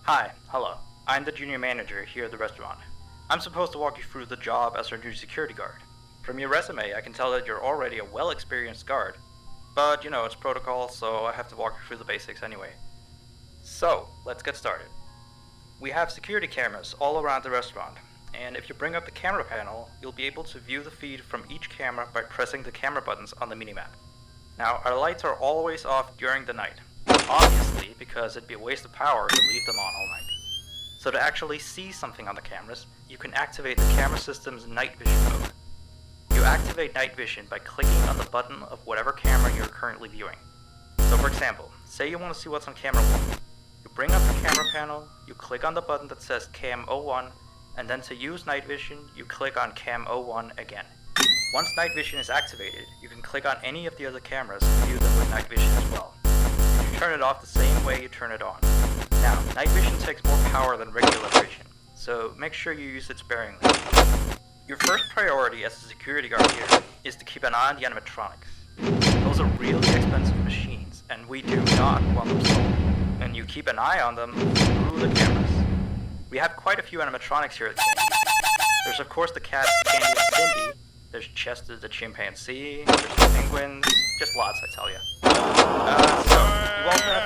Hi, hello. I'm the junior manager here at the restaurant. I'm supposed to walk you through the job as our new security guard. From your resume, I can tell that you're already a well-experienced guard. But, it's protocol, so I have to walk you through the basics anyway. So, let's get started. We have security cameras all around the restaurant, and if you bring up the camera panel, you'll be able to view the feed from each camera by pressing the camera buttons on the minimap. Now, our lights are always off during the night. Obviously, because it'd be a waste of power to leave them on all night. So to actually see something on the cameras, you can activate the camera system's night vision mode. You activate night vision by clicking on the button of whatever camera you're currently viewing. So for example, say you want to see what's on camera 1. You bring up the camera panel, you click on the button that says Cam 01, and then to use night vision, you click on Cam 01 again. Once night vision is activated, you can click on any of the other cameras and view them with night vision as well. You turn it off the same way you turn it on. Now, night vision takes more power than regular vision, so make sure you use it sparingly. Your first priority as a security guard here is to keep an eye on the animatronics. Those are really expensive machines, and we do not want them stolen. And you keep an eye on them through the cameras. We have quite a few animatronics here at Candy. There's of course the cats Candy and Cindy. There's Chester the chimpanzee, there's the penguins, just lots I tell you. So, you also have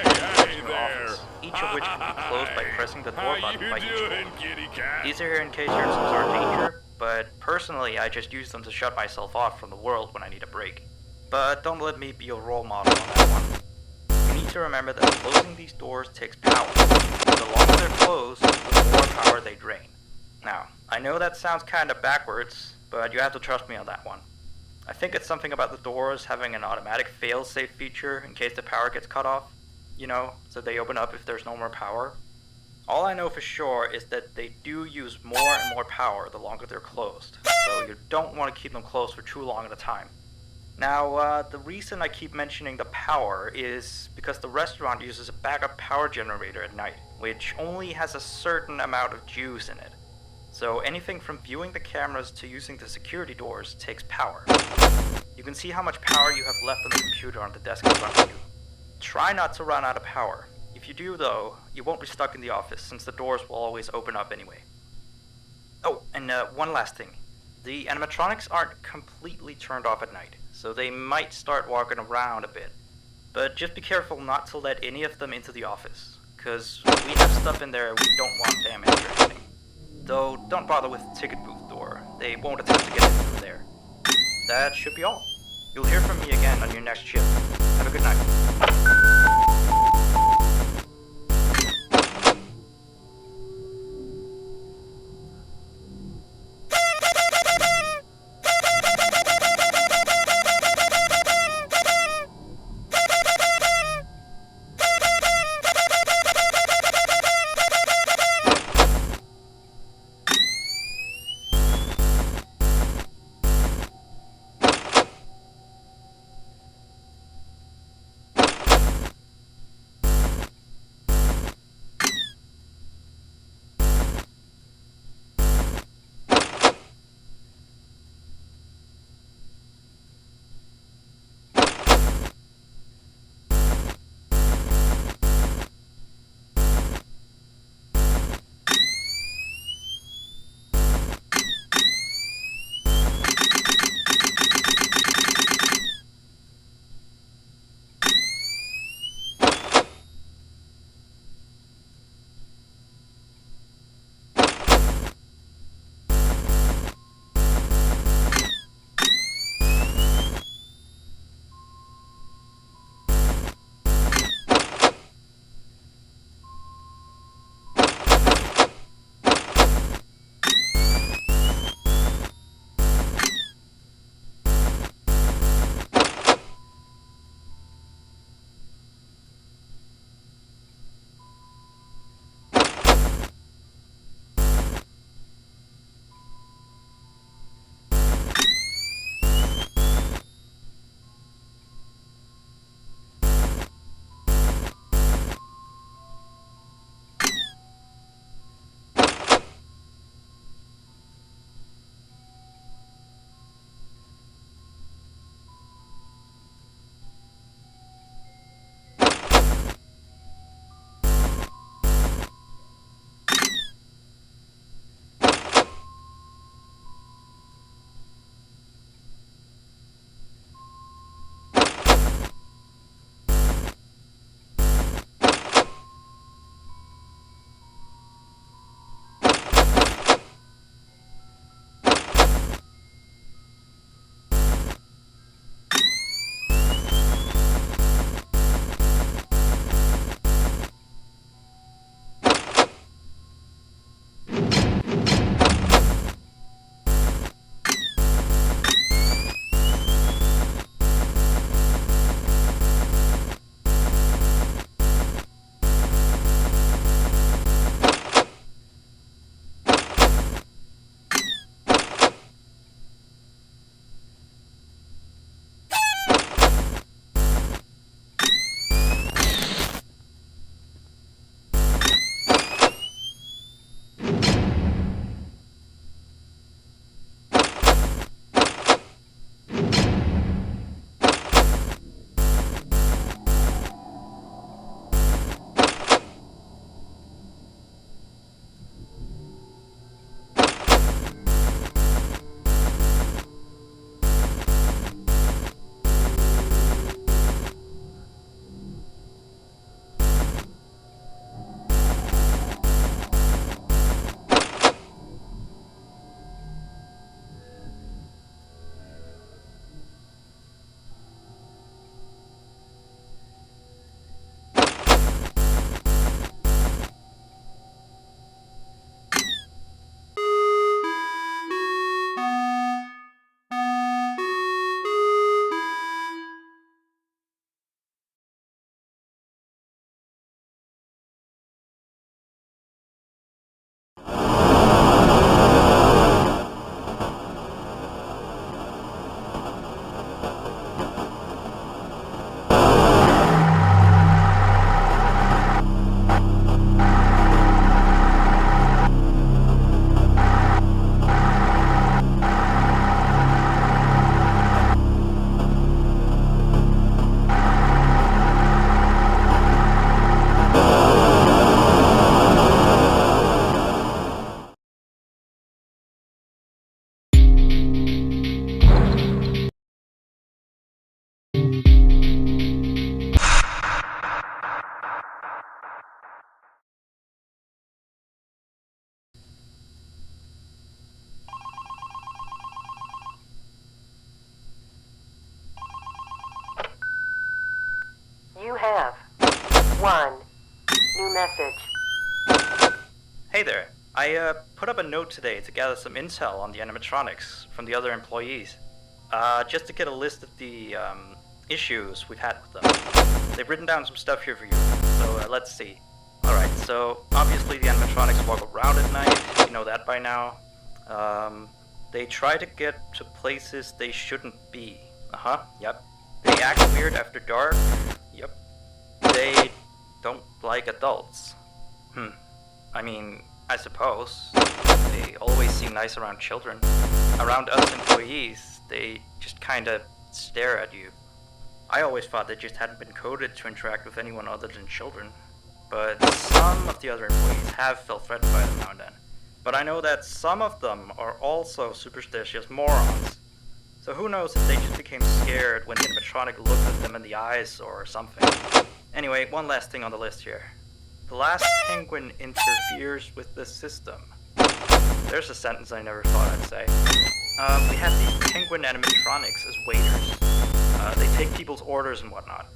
3 security doors in your office, each of which can be closed by pressing the door button by each door. These are here in case you're in some sort of danger, but personally I just use them to shut myself off from the world when I need a break. But don't let me be your role model on that one. You need to remember that closing these doors takes power. The longer they're closed, the more power they drain. Now, I know that sounds kinda backwards, but you have to trust me on that one. I think it's something about the doors having an automatic fail-safe feature in case the power gets cut off, so they open up if there's no more power. All I know for sure is that they do use more and more power the longer they're closed, so you don't want to keep them closed for too long at a time. Now, the reason I keep mentioning the power is because the restaurant uses a backup power generator at night, which only has a certain amount of juice in it. So anything from viewing the cameras to using the security doors takes power. You can see how much power you have left on the computer on the desk in front of you. Try not to run out of power. If you do though, you won't be stuck in the office since the doors will always open up anyway. Oh, and one last thing. The animatronics aren't completely turned off at night, so they might start walking around a bit. But just be careful not to let any of them into the office, cause we have stuff in there we don't want damaged or anything. Though, don't bother with the ticket booth door. They won't attempt to get in through there. That should be all. You'll hear from me again on your next shift. Have a good night. message. Hey there. I put up a note today to gather some intel on the animatronics from the other employees. Just to get a list of the issues we've had with them. They've written down some stuff here for you, so let's see. Alright, so obviously the animatronics walk around at night, you know that by now. They try to get to places they shouldn't be. Yep. They act weird after dark. Yep. They don't like adults. I mean, I suppose. They always seem nice around children. Around us employees, they just kinda stare at you. I always thought they just hadn't been coded to interact with anyone other than children. But some of the other employees have felt threatened by them now and then. But I know that some of them are also superstitious morons. So who knows if they just became scared when the animatronic looked at them in the eyes or something. Anyway, one last thing on the list here. The last penguin interferes with the system. There's a sentence I never thought I'd say. We have these penguin animatronics as waiters. They take people's orders and whatnot.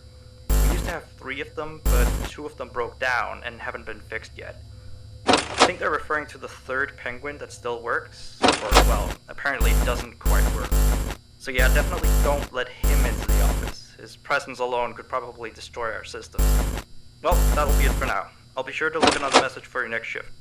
We used to have 3 of them, but 2 of them broke down and haven't been fixed yet. I think they're referring to the 3rd penguin that still works, or, well, apparently it doesn't quite work. So yeah, definitely don't let him into the office. His presence alone could probably destroy our systems. Well, that'll be it for now. I'll be sure to leave another message for your next shift.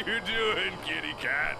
you doing, kitty cat?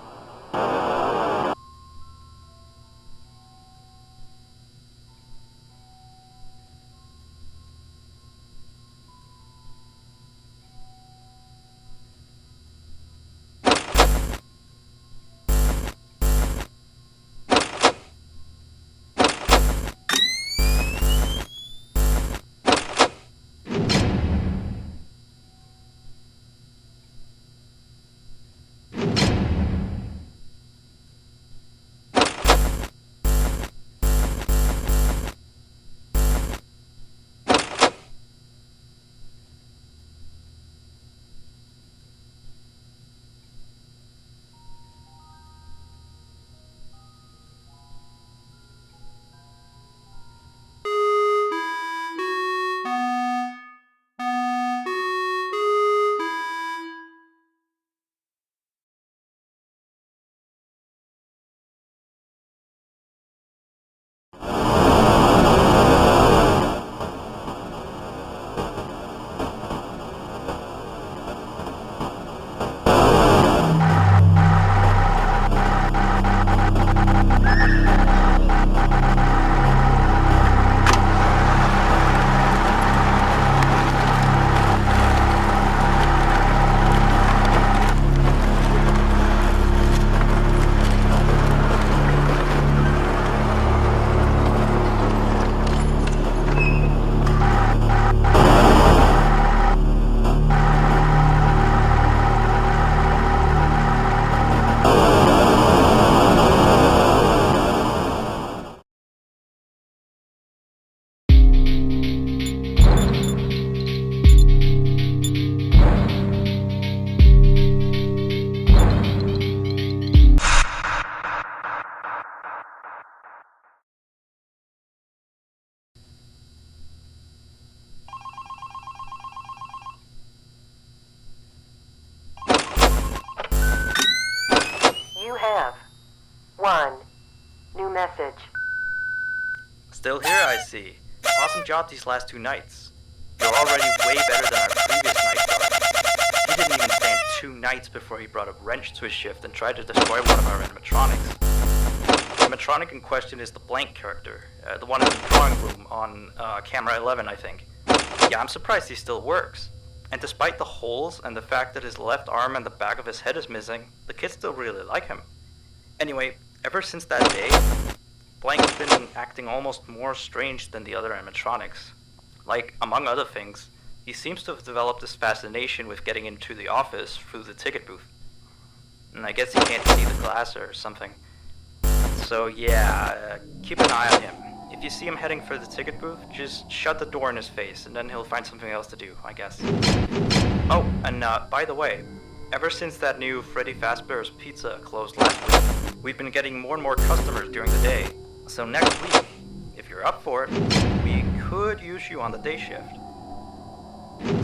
You have one new message. Still here, I see. Awesome job these last 2 nights. You're already way better than our previous night guard. He didn't even stand 2 nights before he brought a wrench to his shift and tried to destroy one of our animatronics. The animatronic in question is the blank character, the one in the drawing room on camera 11, I think. Yeah, I'm surprised he still works. And despite the holes and the fact that his left arm and the back of his head is missing, the kids still really like him. Anyway, ever since that day, Blank's been acting almost more strange than the other animatronics. Like, among other things, he seems to have developed this fascination with getting into the office through the ticket booth. And I guess he can't see the glass or something. So yeah, keep an eye on him. If you see him heading for the ticket booth, just shut the door in his face and then he'll find something else to do, I guess. Oh, and by the way, ever since that new Freddy Fazbear's Pizza closed last week, we've been getting more and more customers during the day. So next week, if you're up for it, we could use you on the day shift.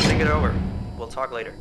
Think it over. We'll talk later.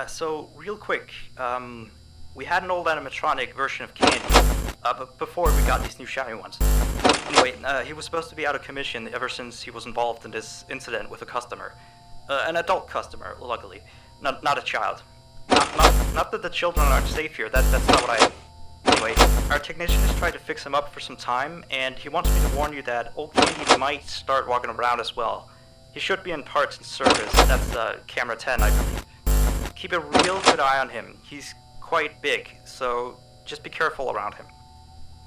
So real quick, we had an old animatronic version of Candy, but before we got these new shiny ones. Anyway, he was supposed to be out of commission ever since he was involved in this incident with a customer. An adult customer, luckily. Not a child. Not that the children aren't safe here, that's not what I... Anyway, our technician has tried to fix him up for some time, and he wants me to warn you that old Candy might start walking around as well. He should be in parts and service. That's camera 10, I believe. Keep a real good eye on him. He's quite big, so just be careful around him.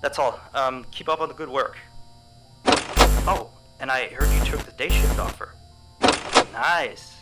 That's all. Keep up on the good work. Oh, and I heard you took the day shift offer. Nice.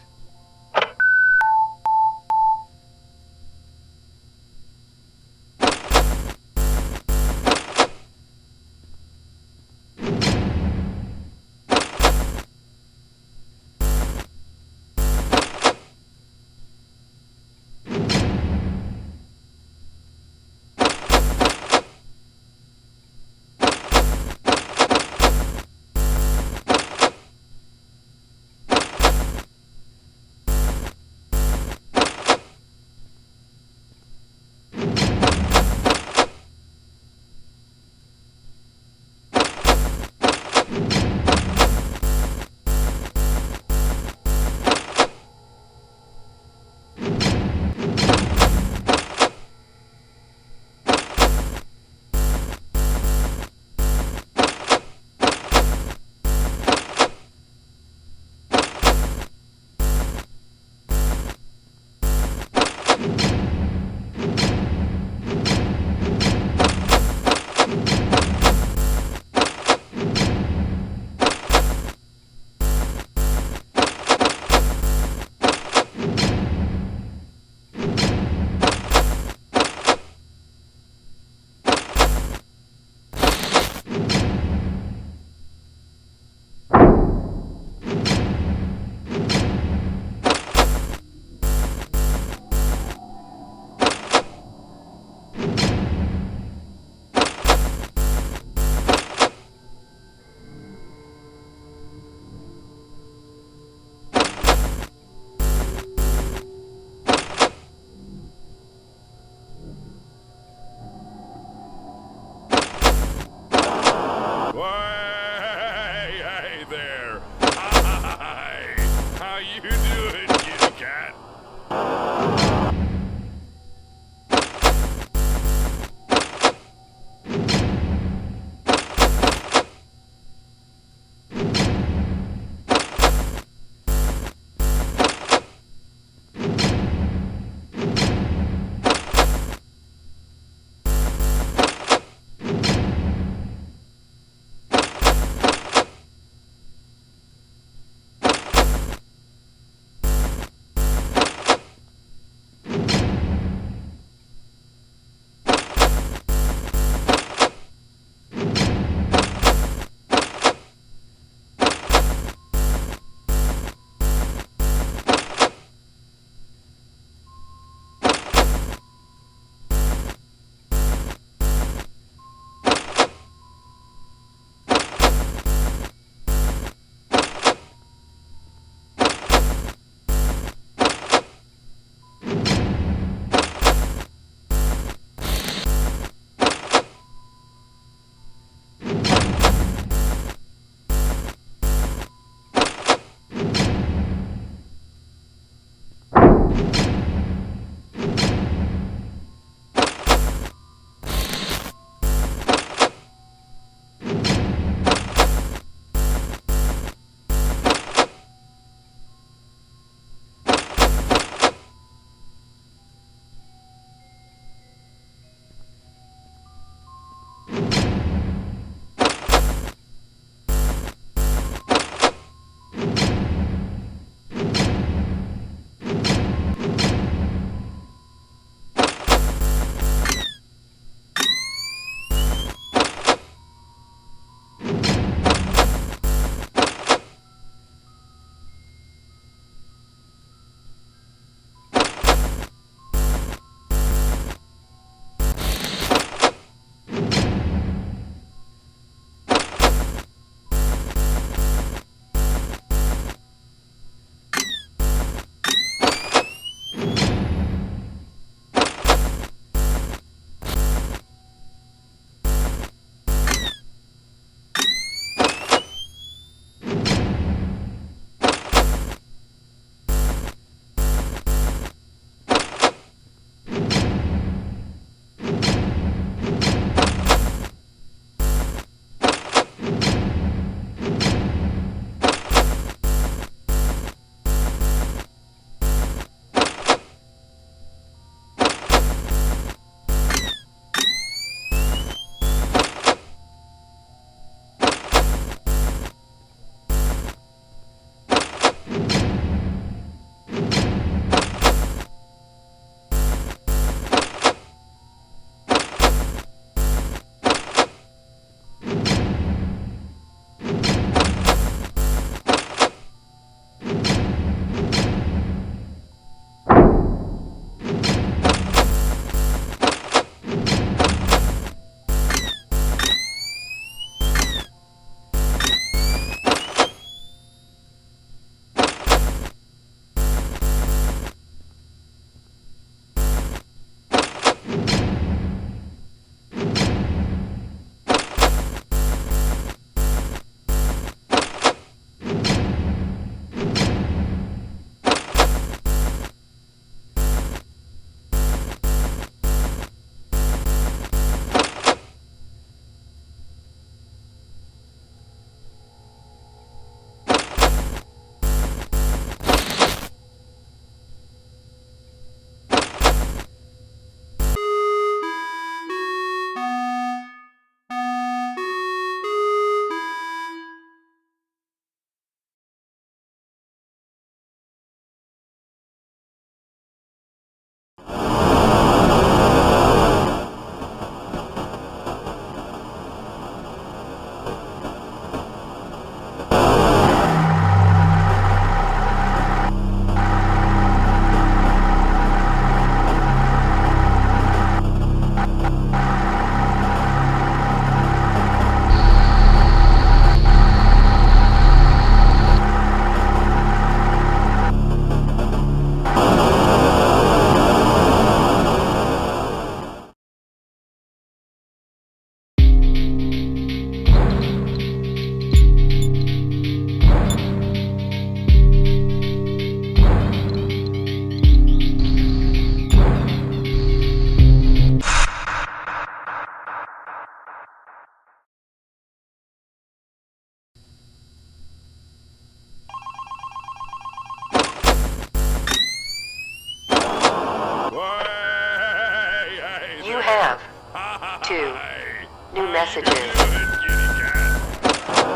2. Hi. New How messages. you doing, kitty cat?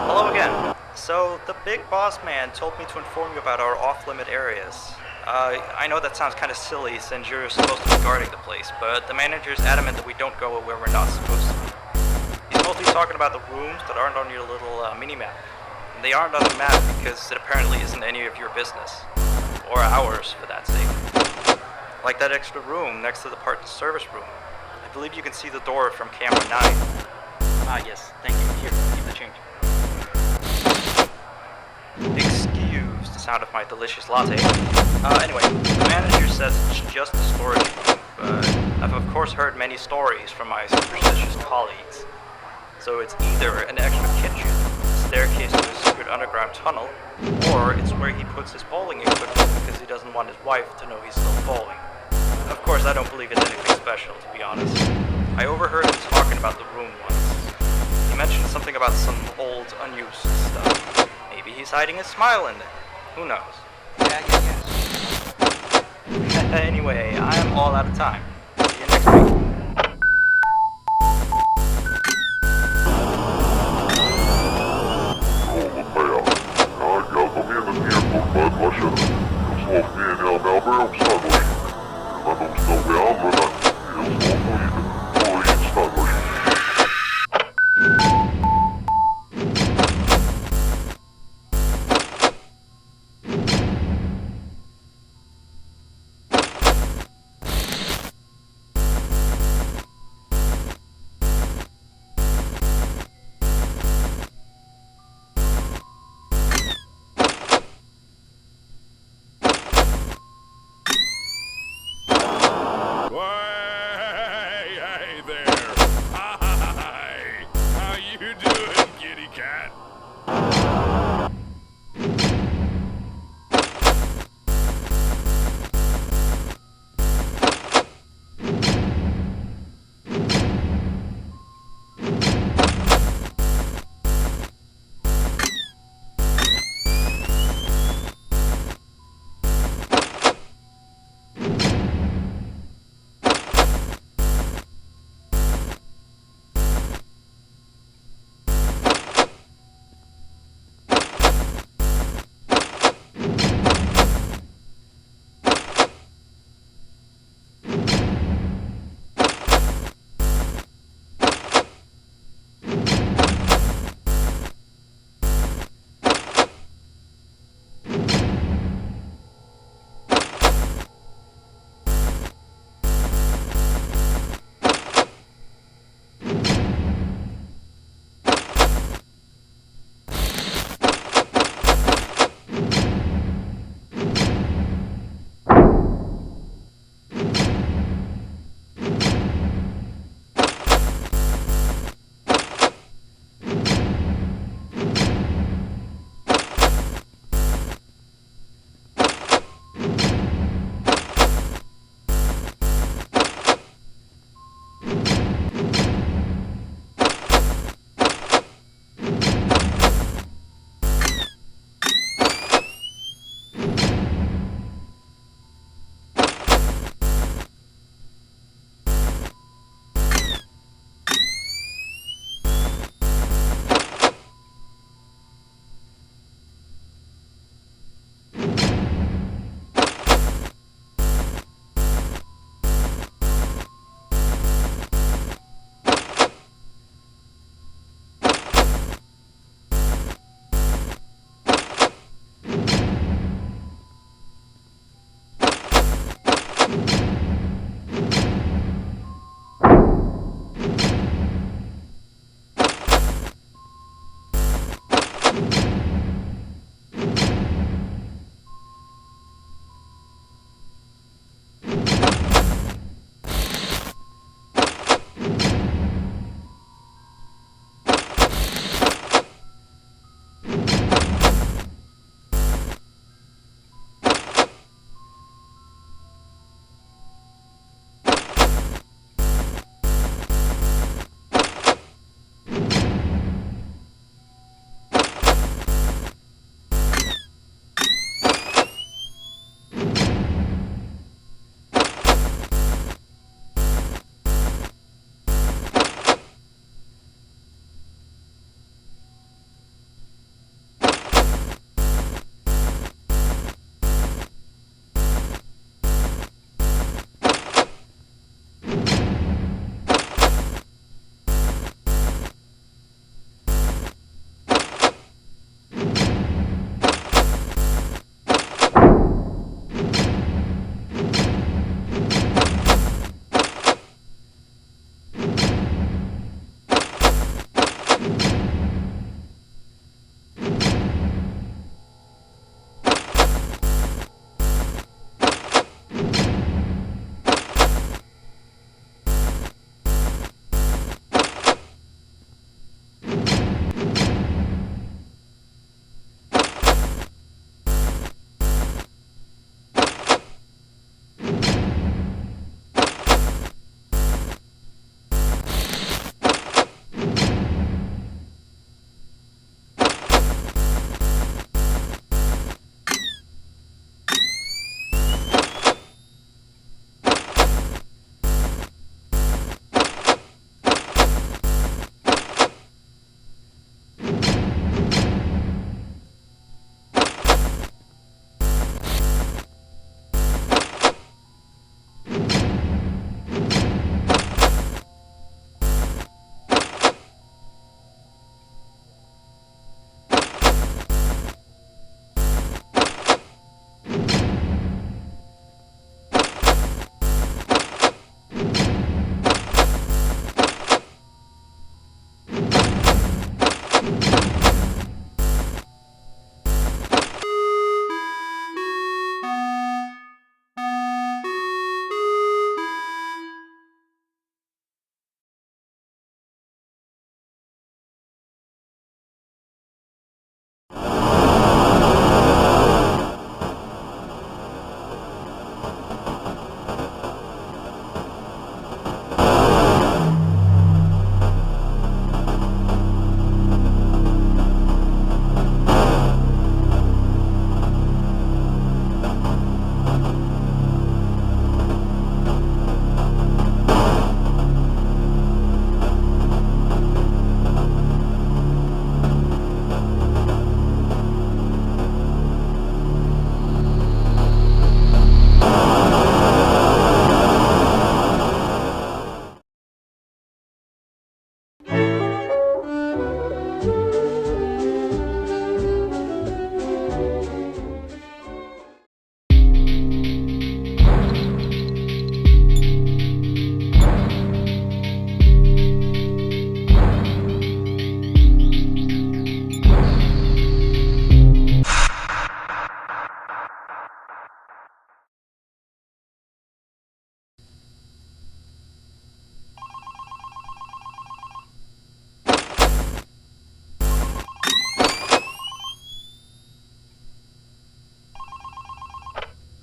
Hello again. So, the big boss man told me to inform you about our off-limit areas. I know that sounds kind of silly since you're supposed to be guarding the place, but the manager's adamant that we don't go where we're not supposed to be. He's mostly talking about the rooms that aren't on your little mini-map. And they aren't on the map because it apparently isn't any of your business. Or ours, for that sake. Like that extra room next to the parts service room. I believe you can see the door from camera 9. Ah, yes, thank you. Here, keep the change. Excuse the sound of my delicious latte. Anyway, the manager says it's just a storage room, but I've of course heard many stories from my superstitious colleagues. So it's either an extra kitchen, a staircase to a secret underground tunnel, or it's where he puts his bowling equipment because he doesn't want his wife to know he's still bowling. Of course, I don't believe it's anything special, to be honest. I overheard him talking about the room once. He mentioned something about some old, unused stuff. Maybe he's hiding a smile in there. Who knows? Yeah. Anyway, I'm all out of time. See you next week.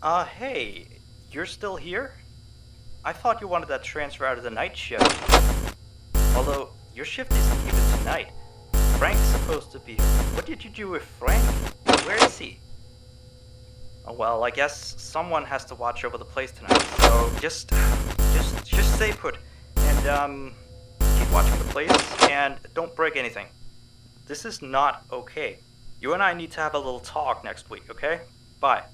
Hey, you're still here? I thought you wanted that transfer out of the night shift. Although, your shift isn't even tonight. Frank's supposed to be here. What did you do with Frank? Where is he? Oh, well, I guess someone has to watch over the place tonight, so just stay put. And, keep watching the place, and don't break anything. This is not okay. You and I need to have a little talk next week, okay? Bye.